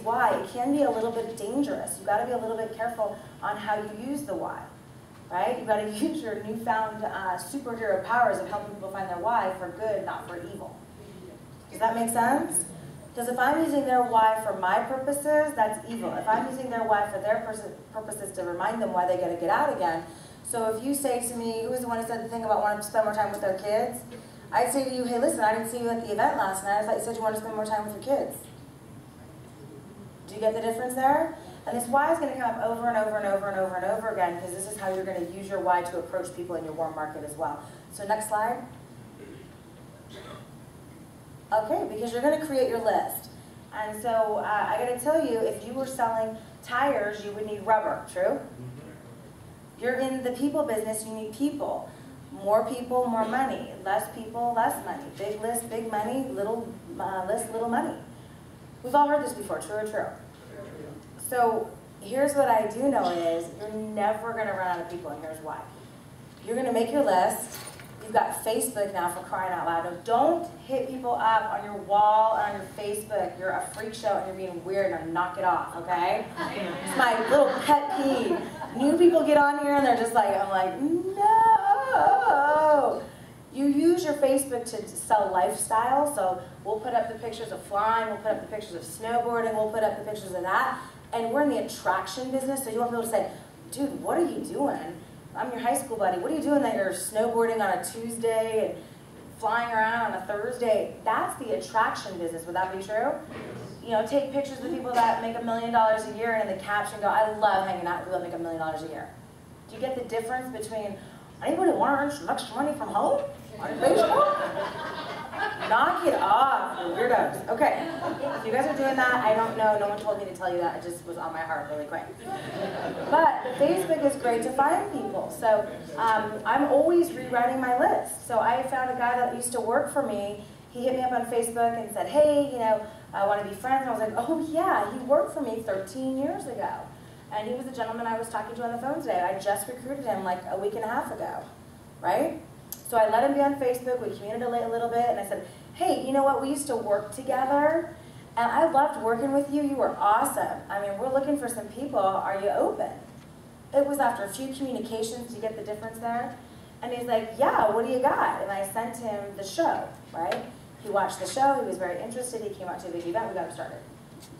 why, it can be a little bit dangerous. You've got to be a little bit careful on how you use the why, right? You've got to use your newfound superhero powers of helping people find their why for good, not for evil. Does that make sense? Because if I'm using their why for my purposes, that's evil. If I'm using their why for their purposes to remind them why they got to get out again. So if you say to me, who was the one who said the thing about wanting to spend more time with their kids? I'd say to you, hey, listen, I didn't see you at the event last night. I thought you said you wanted to spend more time with your kids. Do you get the difference there? And this why is going to come up over and over and over and over and over again, because this is how you're going to use your why to approach people in your warm market as well. So next slide. Okay, because you're going to create your list. And so I got to tell you, if you were selling tires, you would need rubber, true? You're in the people business, you need people. More people, more money. Less people, less money. Big list, big money. Little list, little money. We've all heard this before, true or true? So here's what I do know is you're never going to run out of people, and here's why. You're going to make your list. You've got Facebook now, for crying out loud. Now, don't hit people up on your wall or on your Facebook. You're a freak show and you're being weird. Now knock it off, okay? It's my little pet peeve. New people get on here and they're just like, I'm like, no. You use your Facebook to sell lifestyle. So we'll put up the pictures of flying. We'll put up the pictures of snowboarding. We'll put up the pictures of that. And we're in the attraction business. So you want people to say, dude, what are you doing? I'm your high school buddy. What are you doing that you're snowboarding on a Tuesday and flying around on a Thursday? That's the attraction business. Would that be true? You know, take pictures of people that make $1 million a year and in the caption go, I love hanging out with people that make $1 million a year. Do you get the difference between anybody want to earn some extra money from home on Facebook? Knock it off, you weirdos. Okay, if you guys are doing that, I don't know. No one told me to tell you that. It just was on my heart really quick. But Facebook is great to find people. So I'm always rewriting my list. So I found a guy that used to work for me. He hit me up on Facebook and said, hey, you know, I want to be friends. And I was like, oh yeah, he worked for me 13 years ago. And he was the gentleman I was talking to on the phone today. I just recruited him like a week and a half ago, right? So I let him be on Facebook, we communicated a little bit, and I said, hey, you know what, we used to work together, and I loved working with you, you were awesome. I mean, we're looking for some people, are you open? It was after a few communications, do you get the difference there? And he's like, yeah, what do you got? And I sent him the show, right? He watched the show, he was very interested, he came out to a big event, we got him started.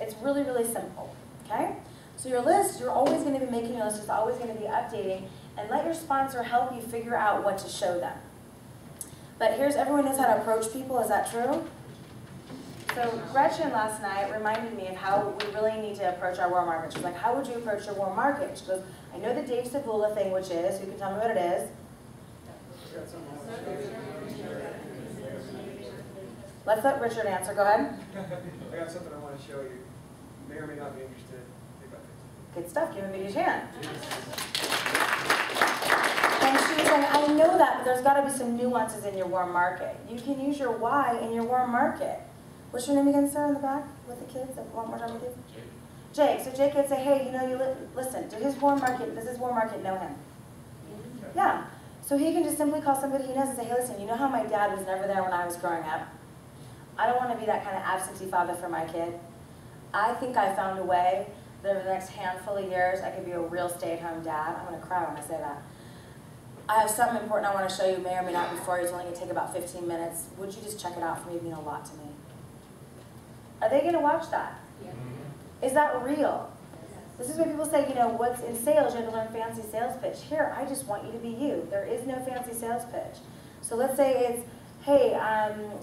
It's really, really simple, okay? So your list, you're always going to be making your list, it's always going to be updating, and let your sponsor help you figure out what to show them. But here's, everyone knows how to approach people, is that true? So Gretchen last night reminded me of how we really need to approach our warm market. She's like, how would you approach your warm market? She goes, I know the Dave Savula thing, which is, who can tell me what it is? Let's let Richard answer, go ahead. I got something I want to show you. You may or may not be interested. Good stuff, give him a big hand. And she was saying, I know that, but there's got to be some nuances in your warm market. You can use your why in your warm market. What's your name again, sir, in the back with the kids that want more time with you? Jake. So Jake could say, hey, you know, listen, does his warm market know him? Yeah. So he can just simply call somebody he knows and say, hey, listen, you know how my dad was never there when I was growing up? I don't want to be that kind of absentee father for my kid. I think I found a way that over the next handful of years, I could be a real stay-at-home dad. I'm going to cry when I say that. I have something important I want to show you, may or may not be for you. It's only going to take about 15 minutes. Would you just check it out for me? It means a lot to me. Are they going to watch that? Yeah. Is that real? This is when people say, you know, what's in sales, you have to learn fancy sales pitch. Here, I just want you to be you. There is no fancy sales pitch. So let's say it's, hey,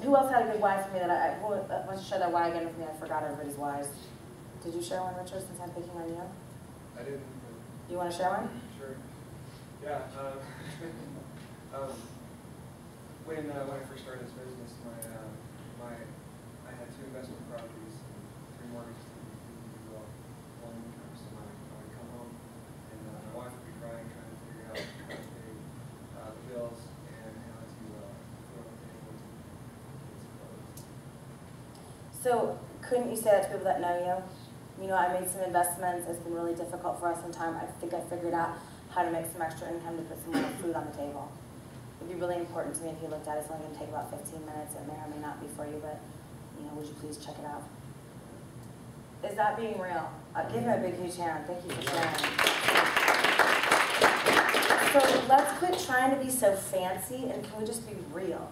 who else had a good why for me that I want to share that why again with me? I forgot everybody's whys. Did you share one, Richard, since I'm picking on you? I didn't. You want to share one? Sure. Yeah. When I first started this business, I had 2 investment properties, 3 mortgages to do one income. So I would come home, and my wife would be crying, trying to figure out how to pay the bills and how to put on the table to get some clothes. So couldn't you say that to people that know you? You know, I made some investments. It's been really difficult for us in time. I think I figured out how to make some extra income to put some more food on the table. It would be really important to me if you looked at it. It's only going to take about 15 minutes. It may or may not be for you, but, you know, would you please check it out? Is that being real? Give him a big huge hand. Thank you for sharing. So let's quit trying to be so fancy and can we just be real?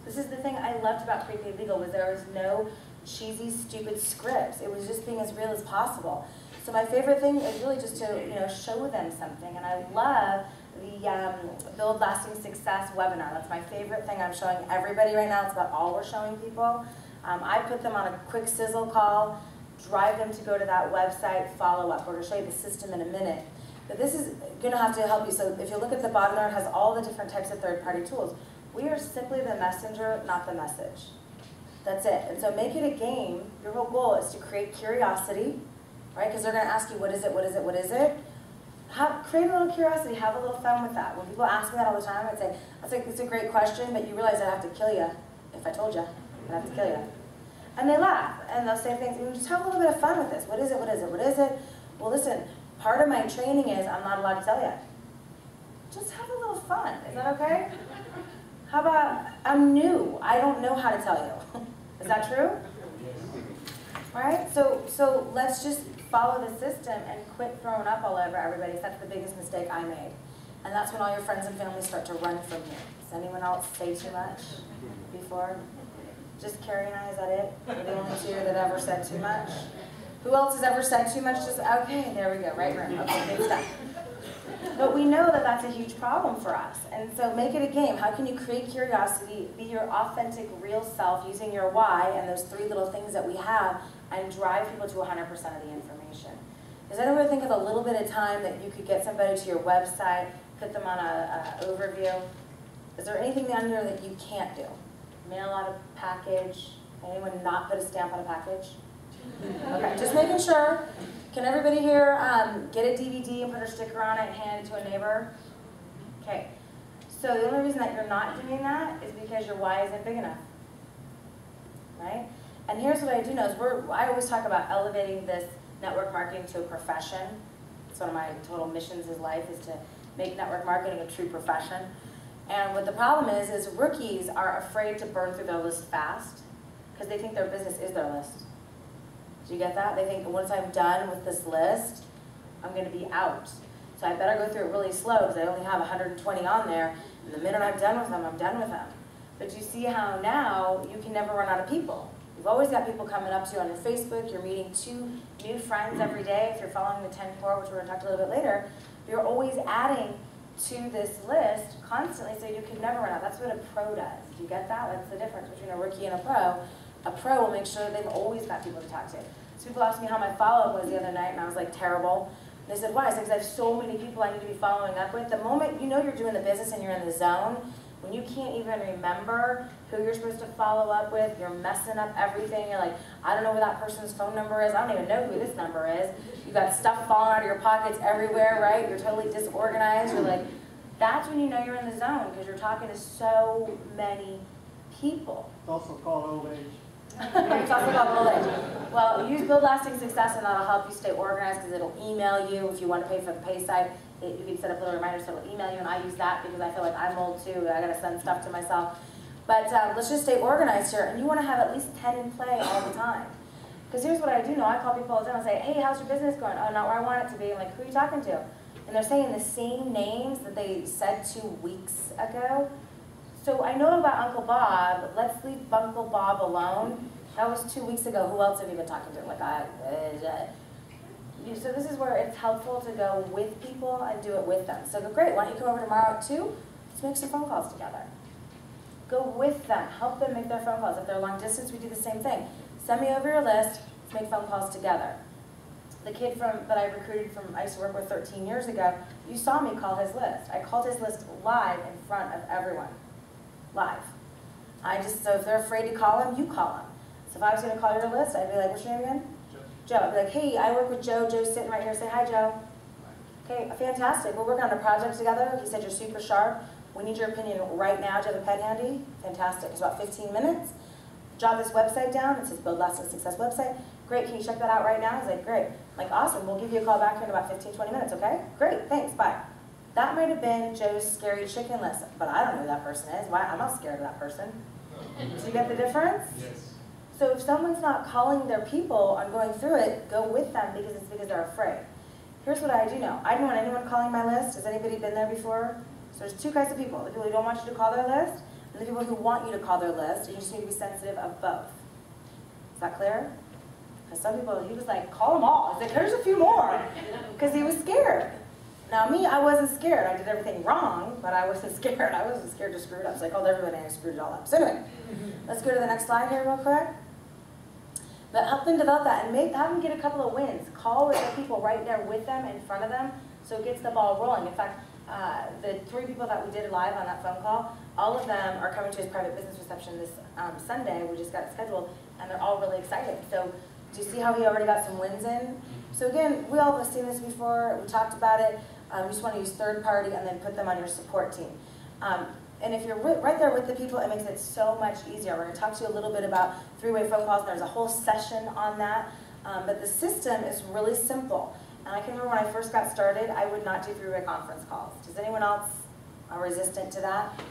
This is the thing I loved about Prepaid Legal was there was no cheesy, stupid scripts. It was just being as real as possible. So my favorite thing is really just to show them something. And I love the Build Lasting Success webinar. That's my favorite thing I'm showing everybody right now. It's about all we're showing people. I put them on a quick sizzle call, drive them to go to that website, follow up. We're going to show you the system in a minute. But this is going to have to help you. So if you look at the bottom there, it has all the different types of third-party tools. We are simply the messenger, not the message. That's it. And so make it a game. Your whole goal is to create curiosity, right? Because they're going to ask you, what is it, what is it, what is it? Create a little curiosity. Have a little fun with that. When people ask me that all the time, I'd say, it's a great question, but you realize I'd have to kill you if I told you. I'd have to kill you. And they laugh, and they'll say things, just have a little bit of fun with this. What is it, what is it, what is it? Well, listen, part of my training is I'm not allowed to tell you. Just have a little fun. Is that okay? How about, I'm new. I don't know how to tell you. Is that true? Right? So let's just follow the system and quit throwing up all over everybody. That's the biggest mistake I made. And that's when all your friends and family start to run from you. Does anyone else say too much before? Just Carrie and I, is that it? We're the only two that ever said too much. Who else has ever said too much? Just, okay, there we go, right room. Okay, good stuff. But we know that that's a huge problem for us. And so make it a game. How can you create curiosity, be your authentic, real self, using your why and those 3 little things that we have, and drive people to 100% of the information? Does anyone think of a little bit of time that you could get somebody to your website, put them on an overview? Is there anything on there that you can't do? Mail out a package? Anyone not put a stamp on a package? Okay, just making sure. Can everybody here get a DVD and put a sticker on it and hand it to a neighbor? Okay. So the only reason that you're not doing that is because your why isn't big enough. Right? And here's what I do know is I always talk about elevating this network marketing to a profession. It's one of my total missions in life is to make network marketing a true profession. And what the problem is rookies are afraid to burn through their list fast because they think their business is their list. Do you get that? They think once I'm done with this list, I'm going to be out. So I better go through it really slow because I only have 120 on there. And the minute I'm done with them, I'm done with them. But you see how now you can never run out of people. You've always got people coming up to you on your Facebook. You're meeting 2 new friends every day. If you're following the 10 core, which we're going to talk a little bit later, you're always adding to this list constantly, so you can never run out. That's what a pro does. Do you get that? That's the difference between a rookie and a pro. A pro will make sure they've always got people to talk to. So people asked me how my follow-up was the other night, and I was like, terrible. And they said, why? I said, because I have so many people I need to be following up with. The moment you know you're doing the business and you're in the zone, when you can't even remember who you're supposed to follow up with, you're messing up everything. You're like, I don't know where that person's phone number is. I don't even know who this number is. You got stuff falling out of your pockets everywhere, right? You're totally disorganized. You're like, that's when you know you're in the zone because you're talking to so many people. It's also called old age. It's also called old age. Well, use Build Lasting Success and that'll help you stay organized because it'll email you if you want to pay for the pay site. You can set up little reminders so it'll email you, and I use that because I feel like I'm old too. I gotta send stuff to myself. But let's just stay organized here, and you want to have at least 10 in play all the time. Because here's what I do know: I call people all the time and say, "Hey, how's your business going?" "Oh, not where I want it to be." I'm like, "Who are you talking to?" And they're saying the same names that they said 2 weeks ago. So I know about Uncle Bob. Let's leave Uncle Bob alone. That was 2 weeks ago. Who else have you been talking to? Like so this is where it's helpful to go with people and do it with them. So great, why don't you come over tomorrow at 2? Let's make some phone calls together. Go with them, help them make their phone calls. If they're long distance, we do the same thing. Send me over your list, let's make phone calls together. The kid that I recruited from, I used to work with 13 years ago, you saw me call his list. I called his list live in front of everyone. Live. So if they're afraid to call him, you call him. So if I was gonna call your list, I'd be like, what's your name again? Joe. I'd be like, hey, I work with Joe. Joe's sitting right here. Say hi, Joe. Okay, fantastic. We're working on a project together. He said you're super sharp. We need your opinion right now. Do you have a pen handy? Fantastic. It's about 15 minutes. Jot this website down. It says Build Lasting Success website. Great. Can you check that out right now? He's like, great. I'm like, awesome. We'll give you a call back here in about 15, 20 minutes, okay? Great. Thanks. Bye. That might have been Joe's scary chicken list, but I don't know who that person is. Why? I'm not scared of that person. Do you get the difference? Yes. So if someone's not calling their people on going through it, go with them because they're afraid. Here's what I do know. I don't want anyone calling my list. Has anybody been there before? So there's two kinds of people. The people who don't want you to call their list, and the people who want you to call their list. And you just need to be sensitive of both. Is that clear? Because some people, he was like, call them all. He's like, there's a few more. Because he was scared. Now me, I wasn't scared. I did everything wrong, but I wasn't scared. I wasn't scared to screw it up. So I called everybody and I screwed it all up. So anyway, let's go to the next slide here real quick. But help them develop that and have them get a couple of wins. Call with the people right there with them, in front of them, so it gets the ball rolling. In fact, the 3 people that we did live on that phone call, all of them are coming to his private business reception this Sunday. We just got it scheduled, and they're all really excited. So do you see how he already got some wins in? So again, we all have seen this before. We talked about it. You just want to use third party and then put them on your support team. And if you're right there with the people, it makes it so much easier. We're going to talk to you a little bit about 3-way phone calls. There's a whole session on that. But the system is really simple. And I can remember when I first got started, I would not do 3-way conference calls. Does anyone else resistant to that?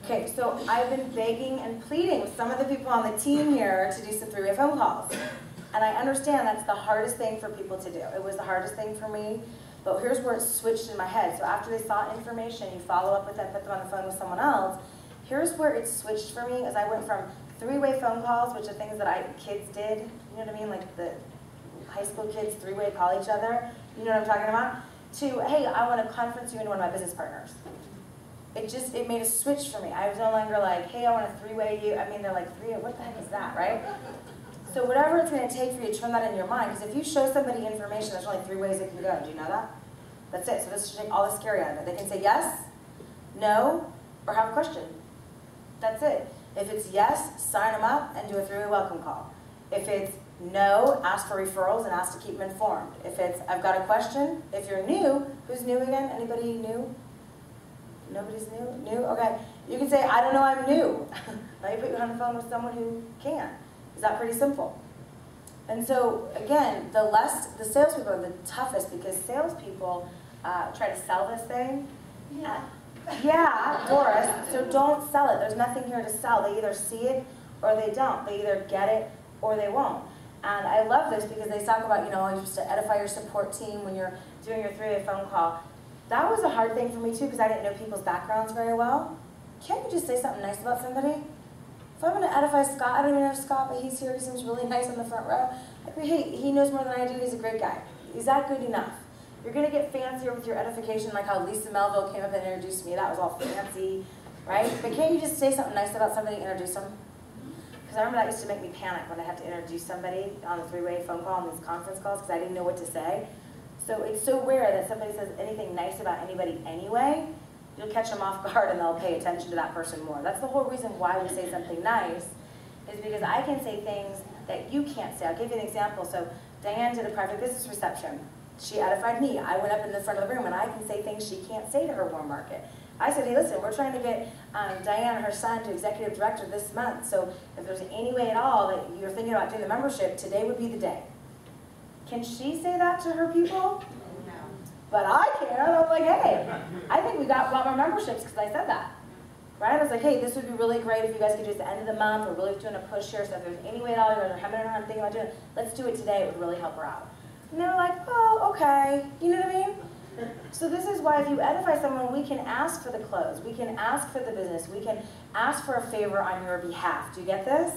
Okay, so I've been begging and pleading with some of the people on the team here to do some 3-way phone calls. And I understand that's the hardest thing for people to do. It was the hardest thing for me. But here's where it switched in my head. So after they sought information, you follow up with them, put them on the phone with someone else. Here's where it switched for me, as I went from 3-way phone calls, which are things that kids did, you know what I mean, like the high school kids 3-way call each other, you know what I'm talking about, to, hey, I want to conference you into one of my business partners. It made a switch for me. I was no longer like, hey, I want to 3-way you. I mean, they're like, 3-way, what the heck is that, right? So whatever it's going to take for you to turn that in your mind, because if you show somebody information, there's only 3 ways it can go. Do you know that? That's it. So this should take all the scary out of it. They can say yes, no, or have a question. That's it. If it's yes, sign them up and do a 3-way welcome call. If it's no, ask for referrals and ask to keep them informed. If it's, I've got a question, if you're new, who's new again? Anybody new? Nobody's new? New? Okay. You can say, I don't know, I'm new. Let me put you on the phone with someone who can. Is that pretty simple? And so, again, the salespeople are the toughest, because salespeople try to sell this thing. Yeah, Doris. So don't sell it. There's nothing here to sell. They either see it or they don't. They either get it or they won't. And I love this because they talk about, you know, just to edify your support team when you're doing your 3-way phone call. That was a hard thing for me too, because I didn't know people's backgrounds very well. Can't you just say something nice about somebody? If I'm going to edify Scott, I don't even know Scott, but he's here, he seems really nice in the front row. I'd be, hey, he knows more than I do, he's a great guy. Is that good enough? You're going to get fancier with your edification, like how Lisa Melville came up and introduced me. That was all fancy, right? But can't you just say something nice about somebody and introduce them? Because I remember that used to make me panic when I had to introduce somebody on a 3-way phone call on these conference calls, because I didn't know what to say. So it's so rare that somebody says anything nice about anybody anyway. You'll catch them off guard and they'll pay attention to that person more. That's the whole reason why we say something nice, is because I can say things that you can't say. I'll give you an example. So Diane did a private business reception. She edified me. I went up in the front of the room and I can say things she can't say to her warm market. I said, hey, listen, we're trying to get Diane and her son to executive director this month. So if there's any way at all that you're thinking about doing the membership, today would be the day. Can she say that to her people? No. But I can. I'm like, hey, I think we got a lot more memberships because I said that. Right? I was like, hey, this would be really great if you guys could do it at the end of the month. We're really doing a push here, so if there's any way at all you're hemming and hawing, thinking about doing it, let's do it today. It would really help her out. And they were like, oh, okay. You know what I mean? So this is why if you edify someone, we can ask for the close. We can ask for the business. We can ask for a favor on your behalf. Do you get this?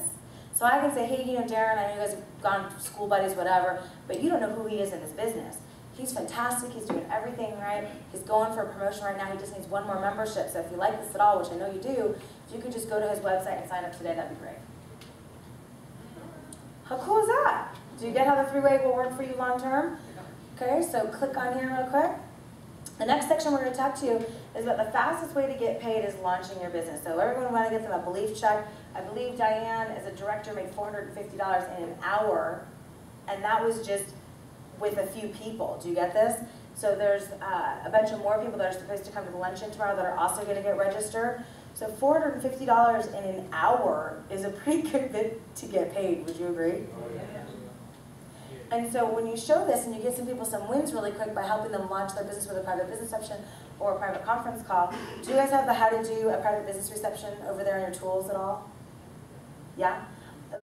So I can say, hey, you know, Darren, I know you guys have gone to school buddies, whatever, but you don't know who he is in this business. He's fantastic. He's doing everything right. He's going for a promotion right now. He just needs one more membership. So if you like this at all, which I know you do, if you could just go to his website and sign up today, that'd be great. How cool is that? Do you get how the 3-way will work for you long term? Okay, so click on here real quick. The next section we're going to talk to you is about the fastest way to get paid is launching your business. So everyone want to get them a belief check. I believe Diane, as a director, made $450 in an hour, and that was just with a few people. Do you get this? So there's a bunch of more people that are supposed to come to the luncheon tomorrow that are also going to get registered. So $450 in an hour is a pretty good bit to get paid. Would you agree? And so when you show this and you give some people some wins really quick by helping them launch their business with a private business reception or a private conference call, do you guys have the how to do a private business reception over there in your tools at all? Yeah?